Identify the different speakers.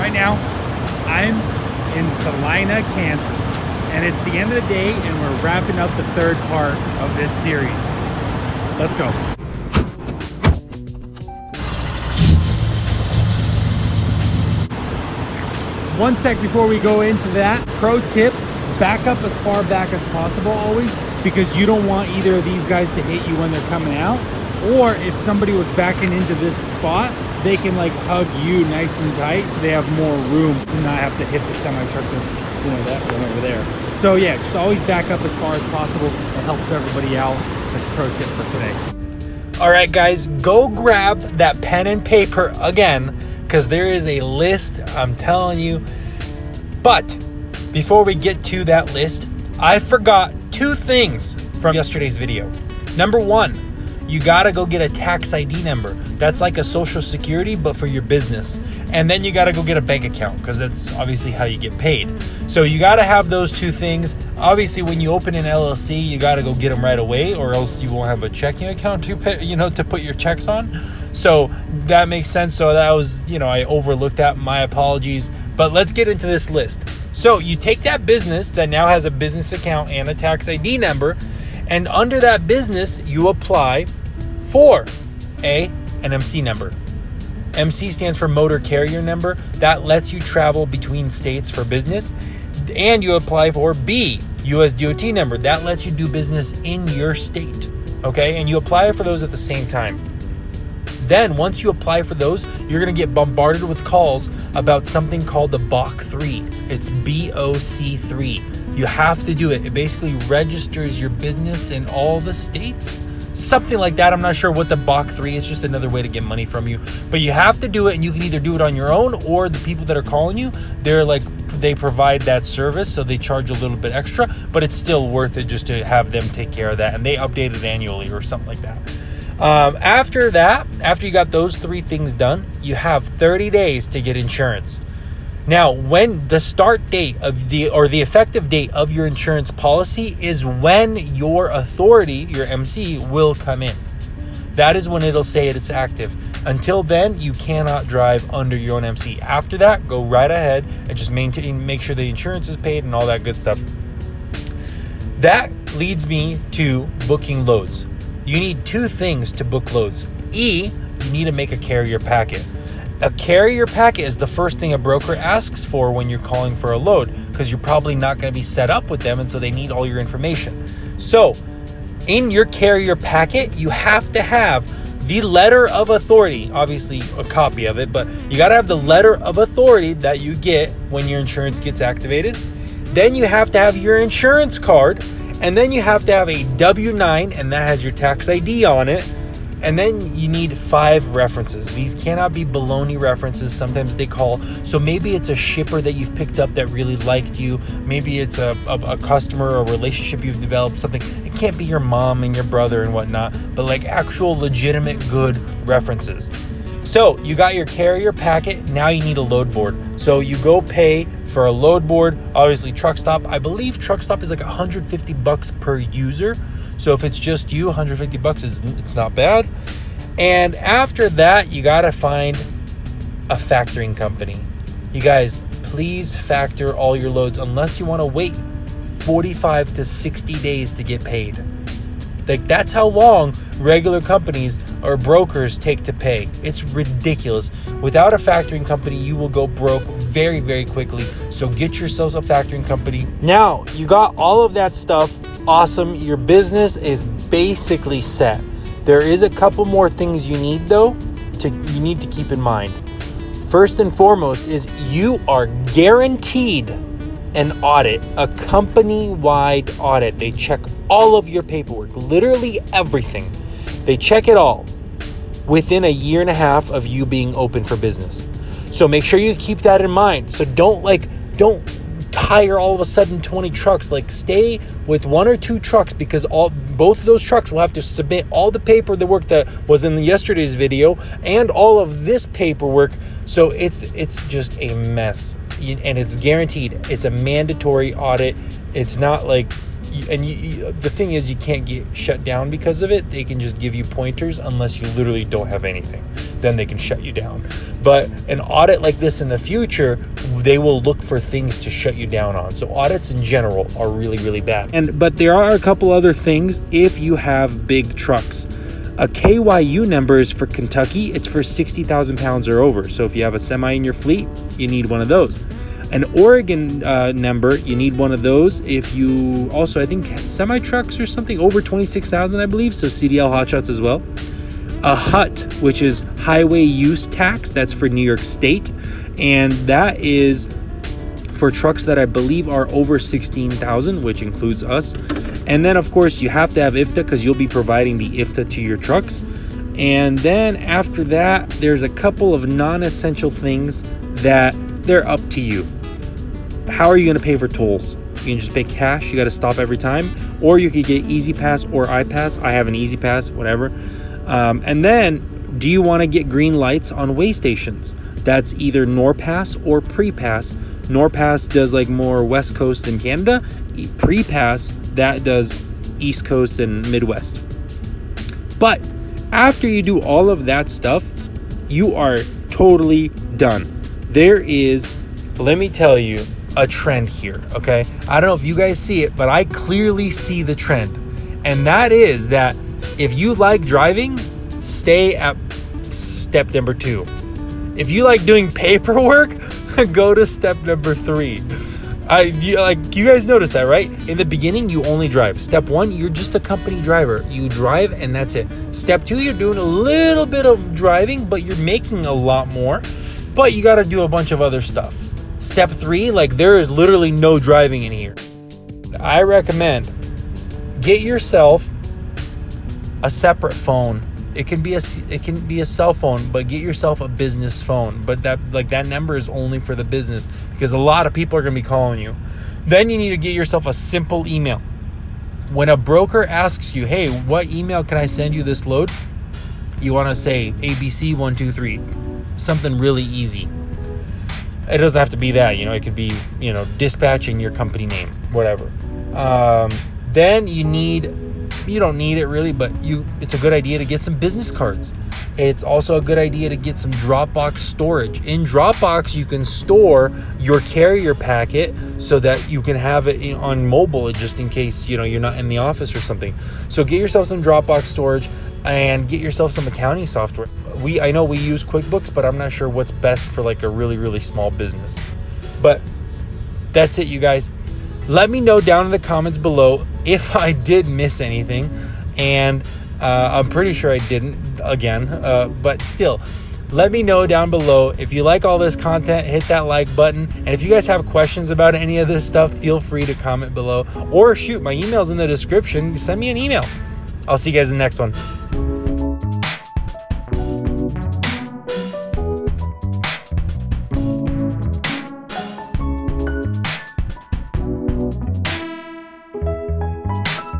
Speaker 1: Right now, I'm in Salina, Kansas, and it's the end of the day, and we're wrapping up the third part of this series. Let's go. One sec before we go into that, pro tip, back up as far back as possible always, because you don't want either of these guys to hit you when they're coming out, or if somebody was backing into this spot, they can like hug you nice and tight so they have more room to not have to hit the semi-truck that's, that one over there. So yeah, just always back up as far as possible. It helps everybody out. That's a pro tip for today. All right, guys, go grab that pen and paper again, because there is a list, I'm telling you. But before we get to that list, I forgot 2 things from yesterday's video. Number 1, you gotta go get a tax ID number. That's like a social security, but for your business. And then you gotta go get a bank account, because that's obviously how you get paid. So you gotta have those 2 things. Obviously, when you open an LLC, you gotta go get them right away, or else you won't have a checking account to pay, to put your checks on. So that makes sense. So that was, I overlooked that. My apologies. But let's get into this list. So you take that business that now has a business account and a tax ID number, and under that business, you apply for an MC number. MC stands for motor carrier number. That lets you travel between states for business. And you apply for B, US DOT number. That lets you do business in your state. Okay, and you apply for those at the same time. Then once you apply for those, you're gonna get bombarded with calls about something called the BOC 3. It's BOC 3. You have to do it. It basically registers your business in all the states. Something like that. I'm not sure what the BOC 3 is. Just another way to get money from you. But you have to do it, and you can either do it on your own, or the people that are calling you, they provide that service, so they charge a little bit extra, but it's still worth it just to have them take care of that, and they update it annually or something like that. After you got those 3 things done, you have 30 days to get insurance. Now, when the start date of the effective date of your insurance policy is when your authority, your MC, will come in. That is when it'll say it's active. Until then, you cannot drive under your own MC. After that, go right ahead and just make sure the insurance is paid and all that good stuff. That leads me to booking loads. You need 2 things to book loads. You need to make a carrier packet. A carrier packet is the first thing a broker asks for when you're calling for a load, because you're probably not going to be set up with them, and so they need all your information. So in your carrier packet, you have to have the letter of authority, obviously a copy of it, but you got to have the letter of authority that you get when your insurance gets activated. Then you have to have your insurance card, and then you have to have a W-9, and that has your tax ID on it. And then you need 5 references. These cannot be baloney references. Sometimes they call. So maybe it's a shipper that you've picked up that really liked you. Maybe it's a customer or a relationship you've developed, something. It can't be your mom and your brother and whatnot, but like actual legitimate good references. So you got your carrier packet. Now you need a load board. So you go pay for a load board. Obviously Truckstop. I believe Truckstop is like $150 per user. So if it's just you, $150 it's not bad. And after that, you gotta find a factoring company. You guys, please factor all your loads unless you want to wait 45 to 60 days to get paid. Like, that's how long regular companies or brokers take to pay. It's ridiculous. Without a factoring company, you will go broke very, very quickly. So get yourselves a factoring company. Now, you got all of that stuff. Awesome. Your business is basically set. There is a couple more things you need, though, you need to keep in mind. First and foremost is you are guaranteed an audit, a company-wide audit. They check all of your paperwork, literally everything. They check it all within 1.5 years of you being open for business. So make sure you keep that in mind. So don't hire all of a sudden 20 trucks. Like, stay with 1 or 2 trucks, because both of those trucks will have to submit all the paperwork that was in yesterday's video and all of this paperwork. So it's just a mess, and it's guaranteed. It's a mandatory audit. It's not like, the thing is, you can't get shut down because of it. They can just give you pointers unless you literally don't have anything. then they can shut you down. But an audit like this in the future, they will look for things to shut you down on. So audits in general are really, really bad. But there are a couple other things if you have big trucks. A KYU number is for Kentucky. It's for 60,000 pounds or over. So if you have a semi in your fleet, you need one of those. An Oregon number, you need one of those. If you also, I think semi trucks or something over 26,000, I believe. So CDL Hotshots as well. A HUT, which is highway use tax. That's for New York State. And that is for trucks that I believe are over 16,000, which includes us. And then of course you have to have IFTA because you'll be providing the IFTA to your trucks. And then after that, there's a couple of non-essential things that they're up to you. How are you going to pay for tolls? You can just pay cash. You got to stop every time. Or you could get e-zpass or i-pass. I have an e-zpass, whatever. And then, do you want to get green lights on way stations? That's either NorPass or Pre-Pass. NorPass does like more West Coast in Canada. Pre-Pass, that does East Coast and Midwest. But after you do all of that stuff, you are totally done. There is, let me tell you, a trend here, okay? I don't know if you guys see it, but I clearly see the trend. And that is that if you like driving, stay at step number 2. If you like doing paperwork, go to step number 3. You guys notice that, right? In the beginning, you only drive. Step 1, you're just a company driver. You drive and that's it. Step 2, you're doing a little bit of driving, but you're making a lot more. But you got to do a bunch of other stuff. Step 3, like there is literally no driving in here. I recommend get yourself a separate phone. It can be a cell phone, but get yourself a business phone. But that number is only for the business because a lot of people are going to be calling you. Then you need to get yourself a simple email. When a broker asks you, "Hey, what email can I send you this load?" You want to say ABC123. Something really easy. It doesn't have to be that, it could be, dispatching your company name, whatever. Then you don't need it really, but it's a good idea to get some business cards. It's also a good idea to get some Dropbox storage. In Dropbox, you can store your carrier packet so that you can have it on mobile just in case, you're not in the office or something. So get yourself some Dropbox storage and get yourself some accounting software. I know we use QuickBooks, but I'm not sure what's best for like a really, really small business. But that's it, you guys. Let me know down in the comments below if I did miss anything. And I'm pretty sure I didn't again, but still, let me know down below. If you like all this content, hit that like button. And if you guys have questions about any of this stuff, feel free to comment below. Or shoot, my email's in the description. Send me an email. I'll see you guys in the next one.